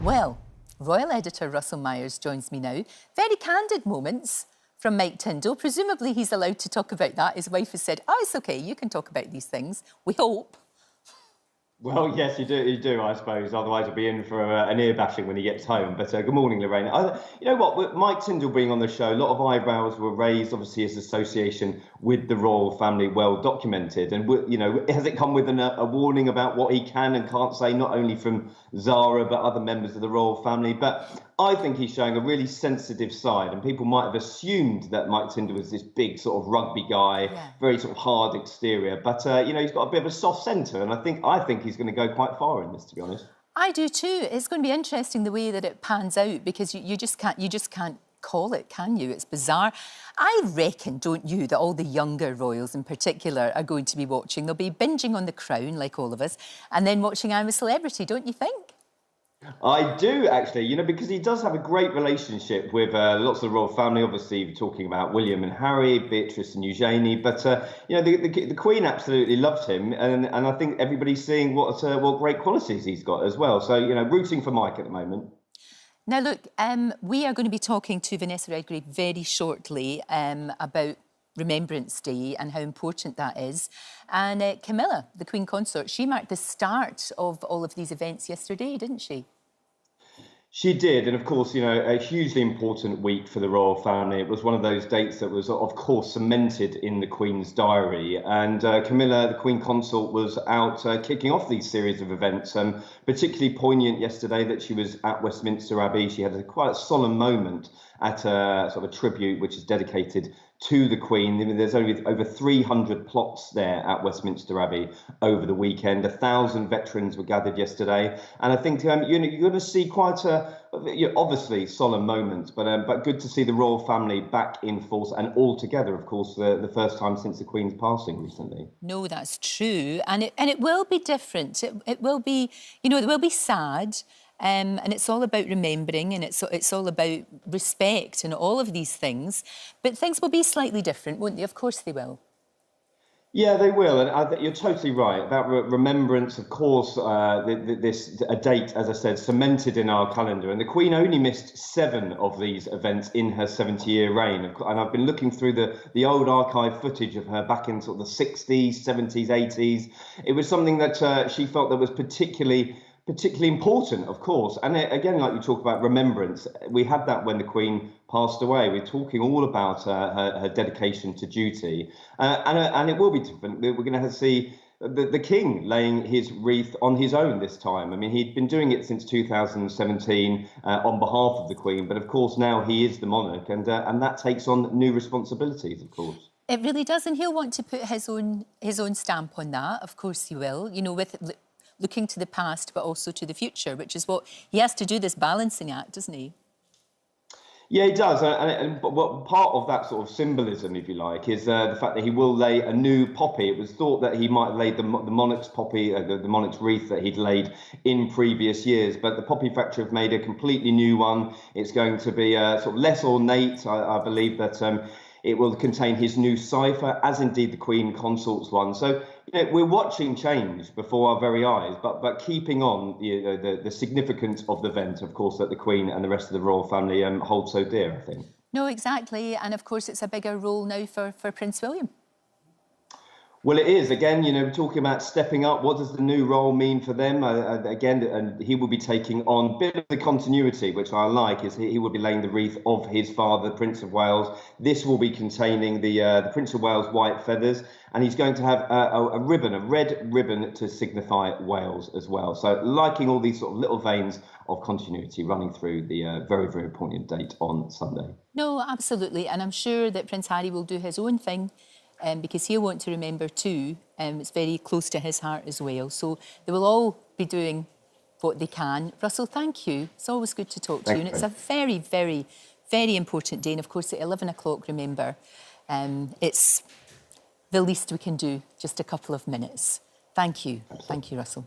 Well, Royal Editor Russell Myers joins me now. Very candid moments from Mike Tindall. Presumably he's allowed to talk about that. His wife has said, it's OK, you can talk about these things. We hope. Well, yes, you do, I suppose. Otherwise, he'll be in for an ear bashing when he gets home. But good morning, Lorraine. You know what? With Mike Tindall being on the show, a lot of eyebrows were raised. Obviously, his association with the royal family, well documented. And you know, has it come with a warning about what he can and can't say, not only from Zara but other members of the royal family? But I think he's showing a really sensitive side, and people might have assumed that Mike Tindall was this big sort of rugby guy, very sort of hard exterior. But you know, he's got a bit of a soft centre, and I think he's going to go quite far in this, to be honest. I do too. It's going to be interesting the way that it pans out, because you just can't call it, can you? It's bizarre. I reckon, don't you, that all the younger royals in particular are going to be watching. They'll be binging on The Crown, like all of us, and then watching I'm a Celebrity, don't you think? I do, actually, you know, because he does have a great relationship with lots of the royal family. Obviously, talking about William and Harry, Beatrice and Eugenie, but you know, the Queen absolutely loved him, and I think everybody's seeing what great qualities he's got as well. So, you know, rooting for Mike at the moment. Now, look, we are going to be talking to Vanessa Redgrave very shortly about Remembrance Day and how important that is. And Camilla, the Queen Consort, she marked the start of all of these events yesterday, didn't she? She did, and of course, you know, a hugely important week for the royal family. It was one of those dates that was, of course, cemented in the Queen's diary. And Camilla, the Queen Consort, was out kicking off these series of events. Particularly poignant yesterday that she was at Westminster Abbey. She had quite a solemn moment at a sort of a tribute which is dedicated to the Queen. I mean, there's only over 300 plots there at Westminster Abbey over the weekend. 1,000 veterans were gathered yesterday, and I think you're going to see quite a obviously solemn moment, but good to see the royal family back in force and all together. Of course, the first time since the Queen's passing recently. No, that's true, and it will be different. It will be, you know, it will be sad. And it's all about remembering, and it's all about respect and all of these things. But things will be slightly different, won't they? Of course they will. Yeah, they will, and you're totally right about remembrance. Of course, a date, as I said, cemented in our calendar, and the Queen only missed 7 of these events in her 70-year reign. And I've been looking through the old archive footage of her back in sort of the 60s, 70s, 80s. It was something that she felt that was particularly important, of course. And again, like you talk about remembrance, we had that when the Queen passed away. We're talking all about her dedication to duty. And it will be different. We're going to see the King laying his wreath on his own this time. I mean, he'd been doing it since 2017 on behalf of the Queen. But of course, now he is the monarch, and that takes on new responsibilities, of course. It really does. And he'll want to put his own stamp on that. Of course he will, you know, with looking to the past, but also to the future, which is what he has to do, this balancing act, doesn't he? Yeah, he does. And part of that sort of symbolism, if you like, is the fact that he will lay a new poppy. It was thought that he might have laid the monarch's poppy, the monarch's wreath that he'd laid in previous years. But the poppy factory have made a completely new one. It's going to be sort of less ornate. I believe that it will contain his new cipher, as indeed the Queen Consort's one. So, you know, we're watching change before our very eyes, but keeping on the significance of the event, of course, that the Queen and the rest of the royal family hold so dear, I think. No, exactly. And of course, it's a bigger role now for Prince William. Well, it is. Again, you know, we're talking about stepping up. What does the new role mean for them? Again, and he will be taking on a bit of the continuity, which I like, is he will be laying the wreath of his father, the Prince of Wales. This will be containing the Prince of Wales white feathers, and he's going to have a ribbon, a red ribbon to signify Wales as well. So liking all these sort of little veins of continuity running through the very, very important date on Sunday. No, absolutely. And I'm sure that Prince Harry will do his own thing. Because he'll want to remember too. It's very close to his heart as well. So they will all be doing what they can. Russell, thank you. It's always good to talk to you. And it's a very, very, very important day. And of course, at 11 o'clock, remember, it's the least we can do, just a couple of minutes. Thank you. Thank you, Russell.